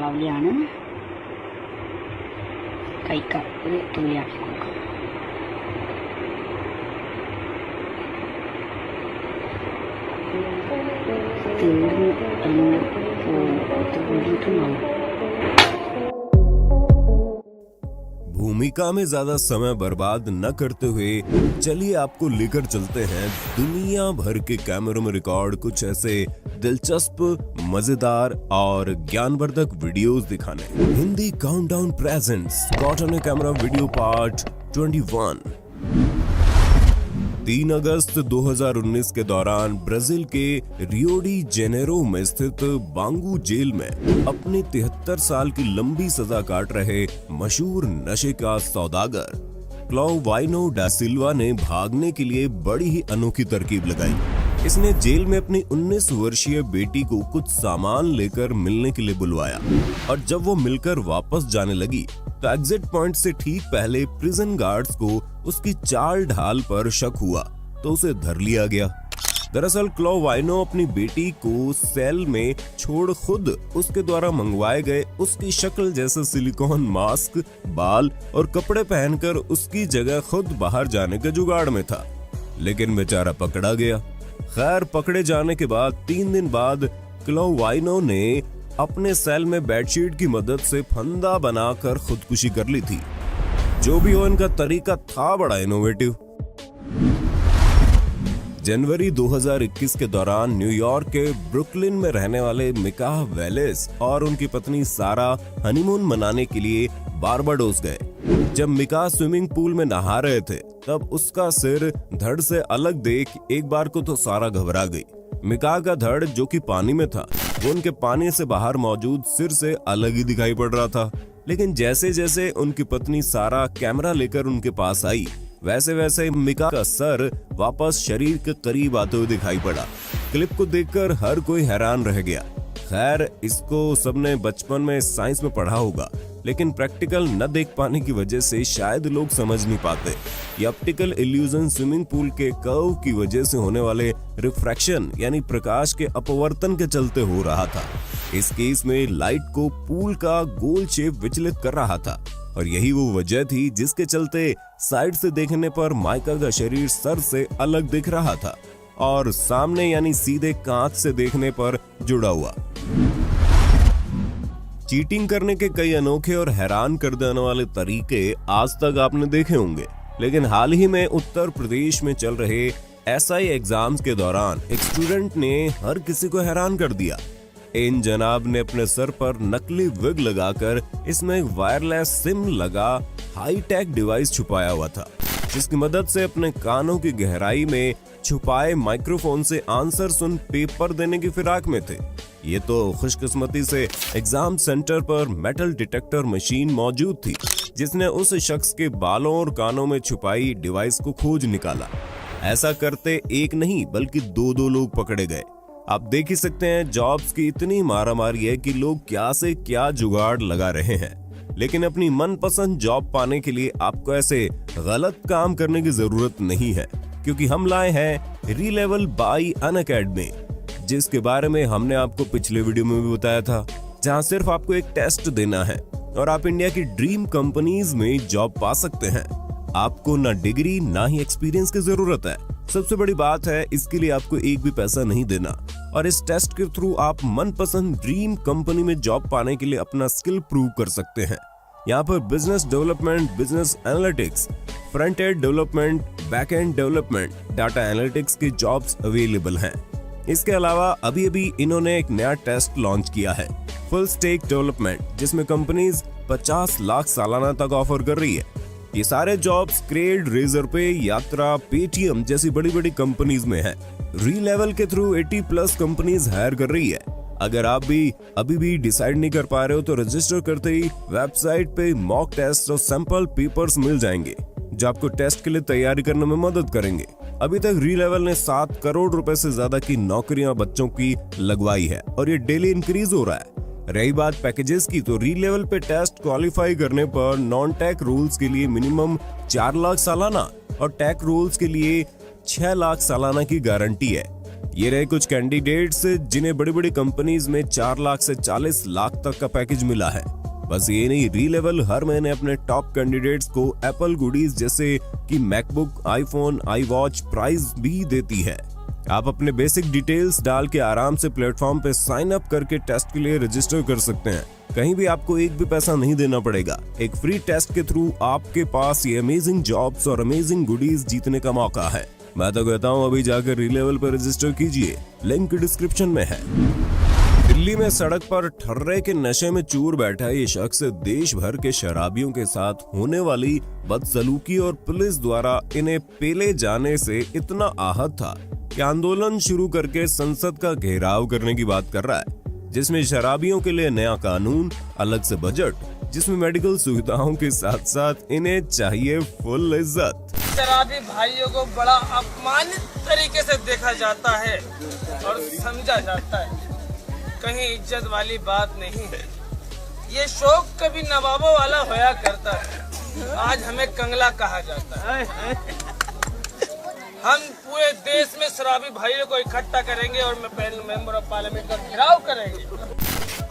ಲವ್ಲಿಯನ್ನು ಕೈಕಾಲು ತುಳಿ ಹಾಕಿಕೊಳ್ಬೇಕು. भूमिका में ज्यादा समय बर्बाद न करते हुए चलिए आपको लेकर चलते हैं दुनिया भर के कैमरों में रिकॉर्ड कुछ ऐसे दिलचस्प, मजेदार और ज्ञानवर्धक वीडियोस दिखाने। Hindi countdown presents got on A camera video part 21। 3 अगस्त 2019 के दौरान ब्राजील के रियो डी जेनेरो में स्थित बांगू जेल में अपनी 73 साल की लंबी सजा काट रहे मशहूर नशे का सौदागर क्लाउवाइनो डा सिल्वा ने भागने के लिए बड़ी ही अनोखी तरकीब लगाई। इसने जेल में अपनी 19 वर्षीय बेटी को कुछ सामान लेकर मिलने के लिए बुलवाया और जब वो मिलकर वापस जाने लगी तो एग्जिट पॉइंट से ठीक पहले प्रिजन गार्ड्स को उसकी चाल ढाल पर शक हुआ तो उसे धर लिया गया। दरअसल क्लाउवाइनो अपनी बेटी को सेल में छोड़ खुद उसके द्वारा मंगवाए गए उसकी शक्ल जैसे सिलिकॉन मास्क, बाल और कपड़े पहनकर उसकी जगह खुद बाहर जाने के जुगाड़ में था, लेकिन बेचारा पकड़ा गया। खैर, पकड़े जाने के बाद 3 दिन बाद क्लाउवाइनो ने अपने सेल में बेडशीट की मदद से फंदा बनाकर खुदकुशी कर ली थी। जो भी हो, इनका तरीका था बड़ा इनोवेटिव। जनवरी 2021 के दौरान न्यूयॉर्क के ब्रुकलिन में रहने वाले मिकाह वेलेस और उनकी पत्नी सारा हनीमून मनाने के लिए बारबाडोस गए। जब मिकाह स्विमिंग पूल में नहा रहे थे तब उसका सिर धड़ से अलग देख एक बार को तो सारा घबरा गई। मिकाह का धड़ जो कि पानी में था वो उनके पानी से बाहर मौजूद सिर से अलग ही दिखाई पड़ रहा था। लेकिन जैसे जैसे उनकी पत्नी सारा कैमरा लेकर उनके पास आई वैसे वैसे मिकाह का सर वापस शरीर के करीब आते हुए दिखाई पड़ा। क्लिप को देखकर हर कोई हैरान रह गया। खैर, इसको सबने बचपन में साइंस में पढ़ा होगा, लेकिन प्रैक्टिकल न देख पाने की वजह से शायद लोग समझ नहीं पाते। ये ऑप्टिकल इल्यूजन स्विमिंग पूल के कर्व की वजह से होने वाले रिफ्रैक्शन यानी प्रकाश के अपवर्तन के चलते हो रहा था। इस केस में लाइट को पूल का गोल शेप विचलित कर रहा था और यही वो वजह थी जिसके चलते साइड से देखने पर माइका का शरीर सर से अलग दिख रहा था और सामने यानी सीधे कांच से देखने पर जुड़ा हुआ। चीटिंग करने के कई अनोखे और हैरान कर देने वाले तरीके आज तक आपने देखे होंगे, लेकिन हाल ही में उत्तर प्रदेश में चल रहे एसआई एग्जाम्स के दौरान एक स्टूडेंट ने हर किसी को हैरान कर दिया। इन जनाब ने अपने सर पर नकली विग लगाकर इसमें एक वायरलेस सिम लगा हाईटेक डिवाइस छुपाया हुआ था, जिसकी मदद से अपने कानों की गहराई में छुपाए माइक्रोफोन से आंसर सुन पेपर देने की फिराक में थे। ये तो खुशकिस्मती से एग्जाम सेंटर पर मेटल डिटेक्टर मशीन मौजूद थी, जिसने उस शख्स के बालों और कानों में छुपाई डिवाइस को खोज निकाला। ऐसा करते एक नहीं बल्कि 2 लोग पकड़े गए। आप देख ही सकते हैं जॉब्स की इतनी मारामारी है कि लोग क्या से क्या जुगाड़ लगा रहे हैं। लेकिन अपनी मनपसंद जॉब पाने के लिए आपको ऐसे गलत काम करने की जरूरत नहीं है, क्योंकि हम लाए हैं रीलेवल बाय अनअकैडमी, जिसके बारे में हमने आपको पिछले वीडियो में भी बताया था, जहां सिर्फ आपको एक टेस्ट देना है और आप इंडिया की ड्रीम कंपनीज में जॉब पा सकते हैं। आपको ना डिग्री ना ही एक्सपीरियंस की जरूरत है। सबसे बड़ी बात है, इसके लिए आपको एक भी पैसा नहीं देना और इस टेस्ट के थ्रू आप मनपसंद ड्रीम कंपनी में जॉब पाने के लिए अपना स्किल प्रूव कर सकते हैं। यहाँ पर business development, business analytics, front end development, back and development, data analytics की जॉब्स अवेलेबल हैं। इसके अलावा अभी इन्होंने एक नया टेस्ट लॉन्च किया है, फुल स्टैक डेवलपमेंट, जिसमें कंपनीज 50 लाख सालाना तक ऑफर कर रही है। ये सारे जॉब्स क्रेड, रेजरपे, यात्रा, पेटीएम जैसी बड़ी बड़ी कंपनीज में है। रीलेवल के थ्रू 80+ कंपनीज हायर कर रही है। अगर आप भी अभी भी डिसाइड नहीं कर पा रहे हो तो रजिस्टर करते ही वेबसाइट पे मॉक टेस्ट और सैंपल पेपर्स मिल जाएंगे, जो आपको टेस्ट के लिए तैयारी करने में मदद करेंगे। अभी तक रीलेवल ने 7 करोड़ रुपए से ज्यादा की नौकरियां बच्चों की लगवाई है और ये डेली इंक्रीज हो रहा है। रही बात पैकेजेस की, तो रीलेवल पे टेस्ट क्वालिफाई करने पर नॉन टेक रूल्स के लिए मिनिमम 4 लाख सालाना और टेक रूल्स के लिए 6 लाख सालाना की गारंटी है। ये रहे कुछ कैंडिडेट्स जिन्हें बड़ी बड़ी कंपनीज में 4 लाख से 40 लाख तक का पैकेज मिला है। बस ये नहीं, री-लेवल हर महीने अपने टॉप कैंडिडेट्स को एप्पल गुडीज जैसे कि MacBook, iPhone, iWatch prize भी देती है। आप अपने बेसिक डिटेल्स डाल के आराम से प्लेटफॉर्म पे साइन अप करके टेस्ट के लिए रजिस्टर कर सकते हैं। कहीं भी आपको एक भी पैसा नहीं देना पड़ेगा। एक फ्री टेस्ट के थ्रू आपके पास ये अमेजिंग जॉब्स और अमेजिंग गुडीज जीतने का मौका है। मैं तो कहता हूँ अभी जाकर री-लेवल पर रजिस्टर कीजिए, लिंक डिस्क्रिप्शन में है। दिल्ली में सड़क पर ठर्रे के नशे में चूर बैठा ये शख्स देश भर के शराबियों के साथ होने वाली बदसलूकी और पुलिस द्वारा इन्हें पेले जाने से इतना आहत था कि आंदोलन शुरू करके संसद का घेराव करने की बात कर रहा है, जिसमें शराबियों के लिए नया कानून, अलग से बजट, जिसमें मेडिकल सुविधाओं के साथ साथ इन्हें चाहिए फुल इज्जत। शराबी भाइयों को बड़ा अपमानित तरीके से देखा जाता है और समझा जाता है, कहीं इज्जत वाली बात नहीं है। ये शौक कभी नवाबों वाला होया करता है, आज हमें कंगला कहा जाता है। हम पूरे देश में शराबी भाइयों को इकट्ठा करेंगे और मेंबर ऑफ पार्लियामेंट का घेराव करेंगे।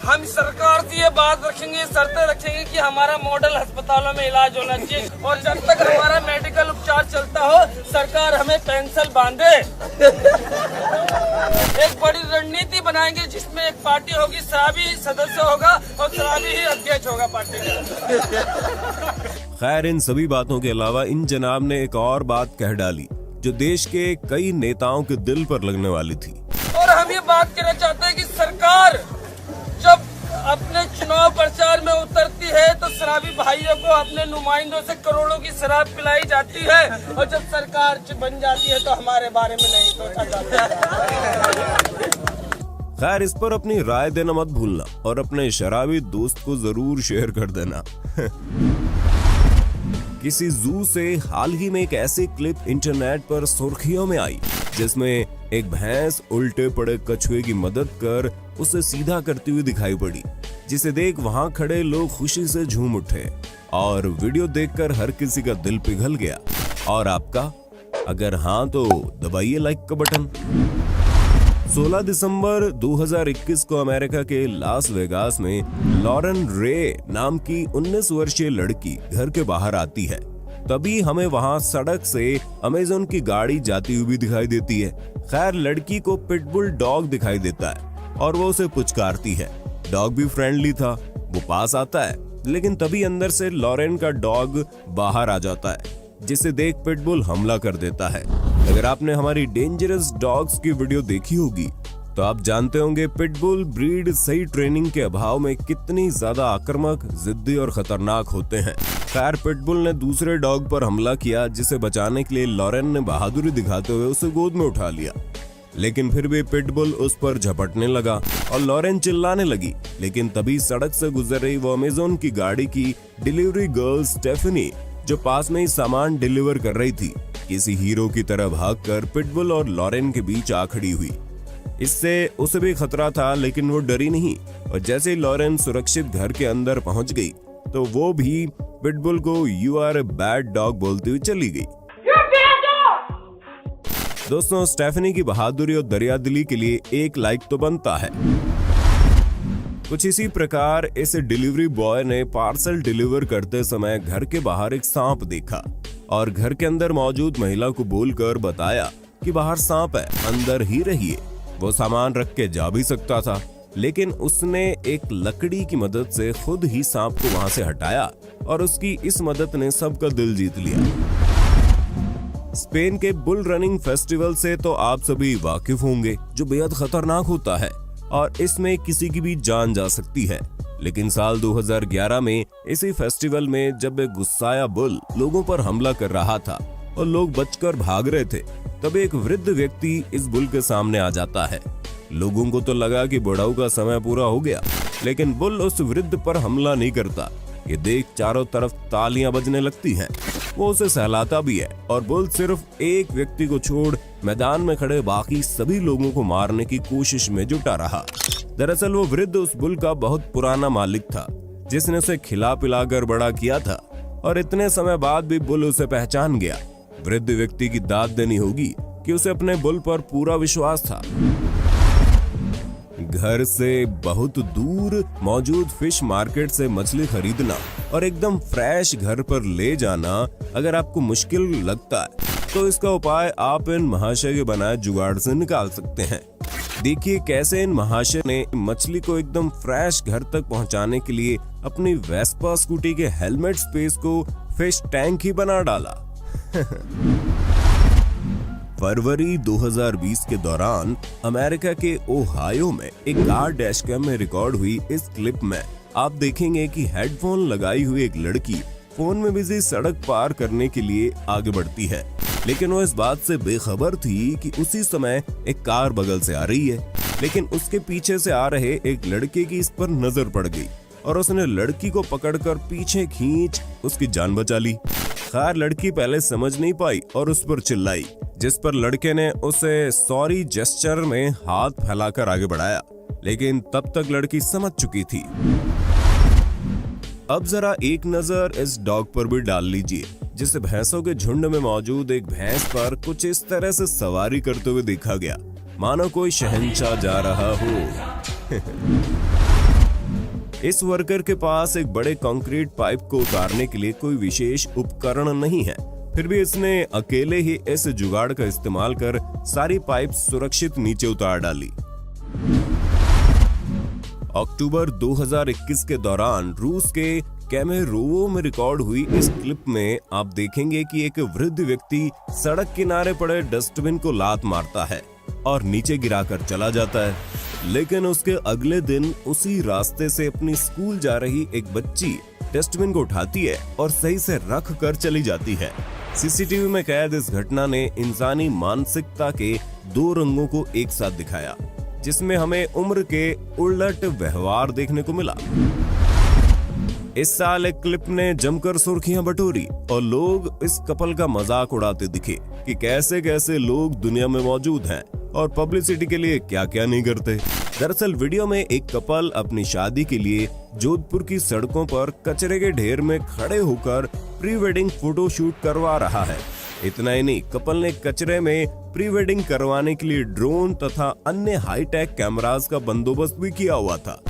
हम सरकार से ये बात रखेंगे, शर्तें रखेंगे कि हमारा मॉडल अस्पतालों में इलाज होना चाहिए और जब तक हमारा मेडिकल उपचार चलता हो सरकार हमें पेंशन बांधे। एक बड़ी रणनीति बनाएंगे जिसमें एक पार्टी होगी, शराबी सदस्य होगा और शराबी ही अध्यक्ष होगा पार्टी का। खैर, इन सभी बातों के अलावा इन जनाब ने एक और बात कह डाली जो देश के कई नेताओं के दिल पर लगने वाली थी। और हम ये बात कहना चाहते हैं कि सरकार जब अपने चुनाव प्रचार में उतरती है तो शराबी भाइयों को अपने नुमाइंदों से करोड़ों की शराब पिलाई जाती है और जब सरकार बन जाती है तो हमारे बारे में नहीं सोचा जाता है। खैर, इस पर अपनी राय देना मत भूलना और अपने शराबी दोस्त को जरूर शेयर कर देना। किसी जू से हाल ही में एक ऐसी क्लिप इंटरनेट पर सुर्खियों में आई जिसमें एक भैंस उल्टे पड़े कछुए की मदद कर उसे सीधा करती हुई दिखाई पड़ी, जिसे देख वहां खड़े लोग खुशी से झूम उठे और वीडियो देखकर हर किसी का दिल पिघल गया। और आपका? अगर हाँ तो दबाइए लाइक का बटन। 16 दिसंबर 2021 को अमेरिका के लास वेगास में लॉरेन रे नाम की 19 वर्षीय लड़की घर के बाहर आती है। तभी हमें वहां सड़क से अमेज़न की गाड़ी जाती हुई भी दिखाई देती है। खैर, लड़की को पिटबुल डॉग दिखाई देता है और वो उसे पुचकारती है। डॉग भी फ्रेंडली था, वो पास आता है, लेकिन तभी अंदर से लॉरेन का डॉग बाहर आ जाता है, जिसे देख पिटबुल हमला कर देता है। अगर आपने हमारी डेंजरस डॉग्स की वीडियो देखी होगी तो आप जानते होंगे पिटबुल ब्रीड सही ट्रेनिंग के अभाव में कितनी ज्यादा आक्रामक, जिद्दी और खतरनाक होते हैं। खैर, पिटबुल ने दूसरे डॉग पर हमला किया, जिसे बचाने के लिए लॉरेन ने बहादुरी दिखाते हुए उसे गोद में उठा लिया, लेकिन फिर भी पिटबुल उस पर झपटने लगा और लॉरेन चिल्लाने लगी। लेकिन तभी सड़क से गुजर रही वो अमेज़न की गाड़ी की डिलीवरी गर्ल स्टेफनी, जो पास में ही सामान डिलीवर कर रही थी, किसी हीरो की तरह भागकर पिटबुल और लॉरेन के बीच आ खड़ी हुई। इससे उसे भी खतरा था, लेकिन वो डरी नहीं और जैसे ही लॉरेन सुरक्षित घर के अंदर पहुंच गई तो वो भी पिटबुल को "you are a bad dog" बोलती हुई चली गई। दोस्तों, स्टेफनी की बहादुरी और दरियादिली के लिए एक लाइक तो बनता है। कुछ इसी प्रकार इस डिलीवरी बॉय ने पार्सल डिलीवर करते समय घर के बाहर एक सांप देखा और घर के अंदर मौजूद महिला को बोलकर बताया कि बाहर सांप है, अंदर ही रहिए। वो सामान रख के जा भी सकता था, लेकिन उसने एक लकड़ी की मदद से खुद ही सांप को वहां से हटाया और उसकी इस मदद ने सबका दिल जीत लिया। स्पेन के बुल रनिंग फेस्टिवल से तो आप सभी वाकिफ होंगे, जो बेहद खतरनाक होता है और इसमें किसी की भी जान जा सकती है। लेकिन साल 2011 में इसी फेस्टिवल में जब एक गुस्साया बुल लोगों पर हमला कर रहा था और लोग बचकर भाग रहे थे, तब एक वृद्ध व्यक्ति इस बुल के सामने आ जाता है। लोगों को तो लगा कि बुढ़ाऊ का समय पूरा हो गया, लेकिन बुल उस वृद्ध पर हमला नहीं करता। ये देख चारों तरफ तालियां बजने लगती हैं। वो उसे सहलाता भी है और बुल सिर्फ एक व्यक्ति को छोड़ मैदान में खड़े बाकी सभी लोगों को मारने की कोशिश में जुटा रहा। दरअसल वो वृद्ध उस बुल का बहुत पुराना मालिक था, जिसने उसे खिला पिलाकर बड़ा किया था और इतने समय बाद भी बुल उसे पहचान गया। वृद्ध व्यक्ति की दाद देनी होगी कि उसे अपने बुल पर पूरा विश्वास था। घर से बहुत दूर मौजूद फिश मार्केट से मछली खरीदना और एकदम फ्रेश घर पर ले जाना अगर आपको मुश्किल लगता है तो इसका उपाय आप इन महाशय के बनाए जुगाड़ से निकाल सकते हैं। देखिए कैसे इन महाशय ने मछली को एकदम फ्रेश घर तक पहुंचाने के लिए अपनी वेस्पा स्कूटी के हेलमेट स्पेस को फिश टैंक ही बना डाला। फरवरी 2020 के दौरान अमेरिका के ओहायो में एक कार डैशकैम में रिकॉर्ड हुई इस क्लिप में आप देखेंगे कि हेडफोन लगाई हुई एक लड़की फोन में बिजी सड़क पार करने के लिए आगे बढ़ती है, लेकिन वो इस बात से बेखबर थी कि उसी समय एक कार बगल से आ रही है, लेकिन उसके पीछे से आ रहे एक लड़के की इस पर नजर पड़ गई और उसने लड़की को पकड़कर पीछे खींच उसकी जान बचा ली। खैर लड़की पहले समझ नहीं पाई और उस पर चिल्लाई, जिस पर लड़के ने उसे सॉरी जेस्चर में हाथ फैलाकर आगे बढ़ाया, लेकिन तब तक लड़की समझ चुकी थी। अब जरा एक नजर इस डॉग पर भी डाल लीजिए, जिसे भैंसों के झुंड में मौजूद एक भैंस पर कुछ इस तरह से सवारी करते हुए देखा गया, मानो कोई शहंशाह जा रहा हो। इस वर्कर के पास एक बड़े कंक्रीट पाइप को उतारने के लिए कोई विशेष उपकरण नहीं है, फिर भी इसने अकेले ही इस जुगाड़ का इस्तेमाल कर सारी पाइप सुरक्षित नीचे उतार डाली। अक्टूबर 2021 के दौरान रूस के कैमेरोवो में रिकॉर्ड हुई इस क्लिप में आप देखेंगे कि एक वृद्ध व्यक्ति सड़क किनारे पड़े डस्टबिन को लात मारता है और नीचे गिराकर चला जाता है, लेकिन उसके अगले दिन उसी रास्ते से अपनी स्कूल जा रही एक बच्ची डस्टबिन को उठाती है और सही से रख कर चली जाती है। सीसीटीवी में कैद इस घटना ने इंसानी मानसिकता के दो रंगों को एक साथ दिखाया, जिसमें हमें उम्र के उलट व्यवहार देखने को मिला। इस साल एक क्लिप ने जमकर सुर्खियां बटोरी और लोग इस कपल का मजाक उड़ाते दिखे कि कैसे कैसे लोग दुनिया में मौजूद हैं और पब्लिसिटी के लिए क्या क्या नहीं करते। दरअसल वीडियो में एक कपल अपनी शादी के लिए जोधपुर की सड़कों पर कचरे के ढेर में खड़े होकर प्री वेडिंग फोटो शूट करवा रहा है। इतना ही नहीं, कपल ने कचरे में प्री वेडिंग करवाने के लिए ड्रोन तथा अन्य हाईटेक कैमरास का बंदोबस्त भी किया हुआ था।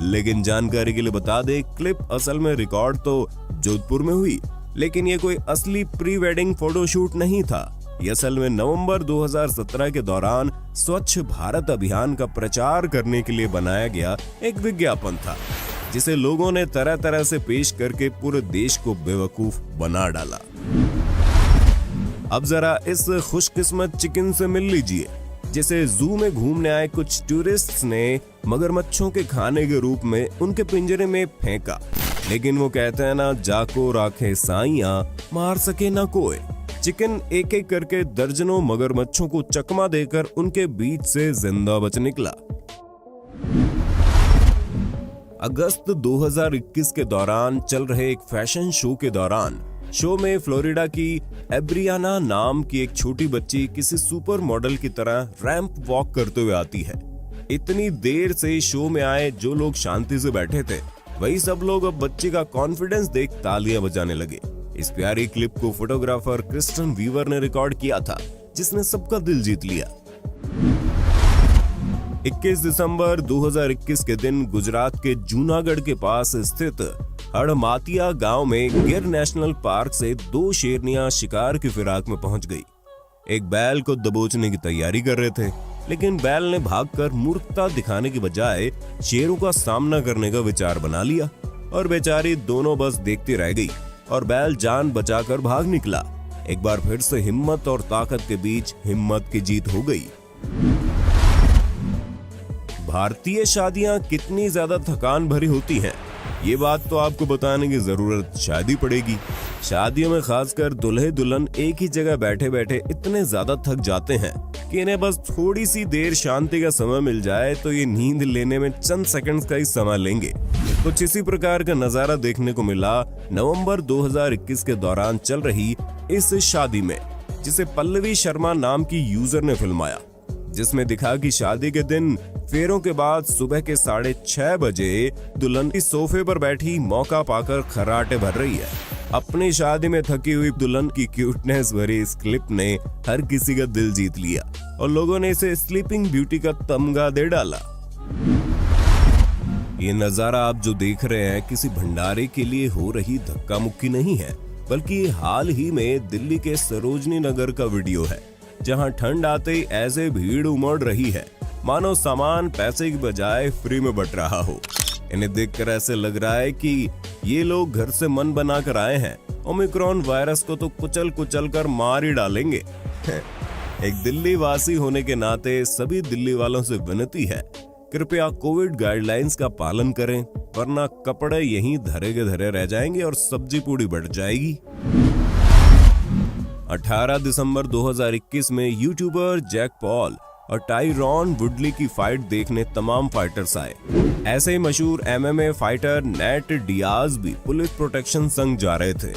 लेकिन जानकारी के लिए बता दे, क्लिप असल में रिकॉर्ड तो जोधपुर में हुई, लेकिन ये कोई असली प्री वेडिंग फोटो शूट नहीं था। ये असल में नवंबर 2017 के दौरान स्वच्छ भारत अभियान का प्रचार करने के लिए बनाया गया एक विज्ञापन था, जिसे लोगों ने तरह तरह से पेश करके पूरे देश को बेवकूफ बना डाला। अब जरा इस खुशकिस्मत चिकन से मिल लीजिए, जिसे जू में घूमने आए कुछ टूरिस्ट्स ने मगरमच्छों के खाने के रूप में उनके पिंजरे में फेंका, लेकिन वो कहते हैं ना, जाको राखे साइयां मार सके ना कोई। चिकन एक एक करके दर्जनों मगरमच्छों को चकमा देकर उनके बीच से जिंदा बच निकला। अगस्त 2021 के दौरान चल रहे एक फैशन शो के दौरान शो में फ्लोरिडा की एब्रियाना नाम की एक छोटी बच्ची किसी सुपर मॉडल की तरह रैंप वॉक करते हुए आती है। इतनी देर से शो में आए जो लोग शांति से बैठे थे, वही सब लोग अब बच्ची का कॉन्फिडेंस देख तालियां बजाने लगे। इस प्यारी क्लिप को फोटोग्राफर क्रिस्टन वीवर ने रिकॉर्ड किया था, जिसने सबका दिल जीत लिया। 21 दिसंबर 2021 के दिन गुजरात के जूनागढ़ के पास स्थित हड़मातिया गांव में गिर नेशनल पार्क से दो शेरनियां शिकार की फिराक में पहुंच गई। एक बैल को दबोचने की तैयारी कर रहे थे, लेकिन बैल ने भागकर मूर्खता दिखाने की बजाय शेरों का सामना करने का विचार बना लिया और बेचारी दोनों बस देखती रह गई और बैल जान बचाकर भाग निकला। एक बार फिर से हिम्मत और ताकत के बीच हिम्मत की जीत हो गई। भारतीय शादियां कितनी ज्यादा थकान भरी होती हैं, ये बात तो आपको बताने की जरूरत शायद ही पड़ेगी। शादियों में खासकर दूल्हे दुल्हन एक ही जगह बैठे बैठे इतने ज्यादा थक जाते हैं कि इन्हें बस थोड़ी सी देर शांति का समय मिल जाए तो ये नींद लेने में चंद सेकंड्स का ही समय लेंगे। कुछ इसी प्रकार का नजारा देखने को मिला नवंबर 2021 के दौरान चल रही इस शादी में, जिसे पल्लवी शर्मा नाम की यूजर ने फिल्माया, जिसमें दिखा कि शादी के दिन फेरों के बाद सुबह के 6:30 बजे दुल्हन इस सोफे पर बैठी मौका पाकर खर्राटे भर रही है। अपनी शादी में थकी हुई दुल्हन की क्यूटनेस भरी इस क्लिप ने हर किसी का दिल जीत लिया और लोगों ने इसे स्लीपिंग ब्यूटी का तमगा दे डाला। ये नजारा आप जो देख रहे हैं किसी भंडारे के लिए हो रही धक्का मुक्की नहीं है, बल्कि हाल ही में दिल्ली के सरोजनी नगर का वीडियो है, जहां ठंड आते ही ऐसे भीड़ उमड़ रही है मानो सामान पैसे की बजाय फ्री में बंट रहा हो। इन्हें देखकर ऐसे लग रहा है कि ये लोग घर से मन बना कर आए हैं, ओमिक्रॉन वायरस को तो कुचल कुचल कर मार ही डालेंगे। एक दिल्ली वासी होने के नाते सभी दिल्ली वालों से विनती है, कृपया कोविड गाइडलाइंस का पालन करें, वरना कपड़े यहीं धरे के धरे रह जाएंगे और सब्जी पूड़ी बढ़ जाएगी। 18 दिसंबर 2021 में यूट्यूबर जैक पॉल और टायरॉन वुडली की फाइट देखने तमाम फाइटर्स आए। ऐसे ही मशहूर MMA फाइटर नेट डियाज भी पुलिस प्रोटेक्शन संग जा रहे थे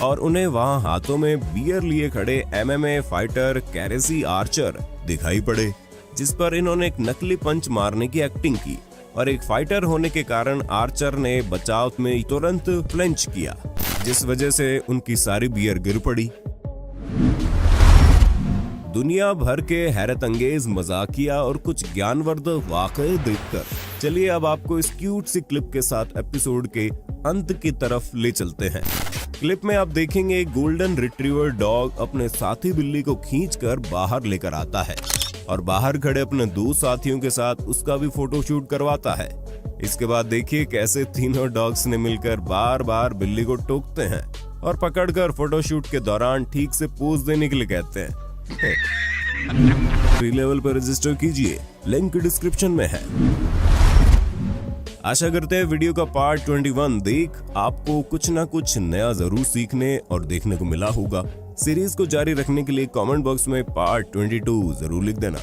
और उन्हें वहां हाथों में बियर लिए खड़े MMA फाइटर कैरेसी आर्चर दिखाई पड़े, जिस पर इन्होंने एक नकली पंच मारने की एक्टिंग की और एक फाइटर होने के कारण आर्चर ने बचाव में तुरंत फ्लिंच किया, जिस वजह से उनकी सारी बियर गिर पड़ी। दुनिया भर के हैरत अंगेज मजाकिया और कुछ ज्ञानवर्धक वाकये देखकर चलिए अब आपको इस क्यूट सी क्लिप के साथ एपिसोड के अंत की तरफ ले चलते हैं। क्लिप में आप देखेंगे एक गोल्डन रिट्रीवर डॉग अपने साथी बिल्ली को खींचकर बाहर लेकर आता है और बाहर खड़े अपने दो साथियों के साथ उसका भी फोटो शूट करवाता है। इसके बाद देखिए कैसे तीनों डॉग्स ने मिलकर बार बार बिल्ली को टोकते हैं और पकड़कर फोटोशूट के दौरान ठीक से पोज देने के लिए कहते हैं। फ्री लेवल पर रजिस्टर कीजिए, लिंक डिस्क्रिप्शन में है। आशा करते हैं वीडियो का पार्ट 21 देख आपको कुछ ना कुछ नया जरूर सीखने और देखने को मिला होगा। सीरीज को जारी रखने के लिए कमेंट बॉक्स में पार्ट 22 जरूर लिख देना।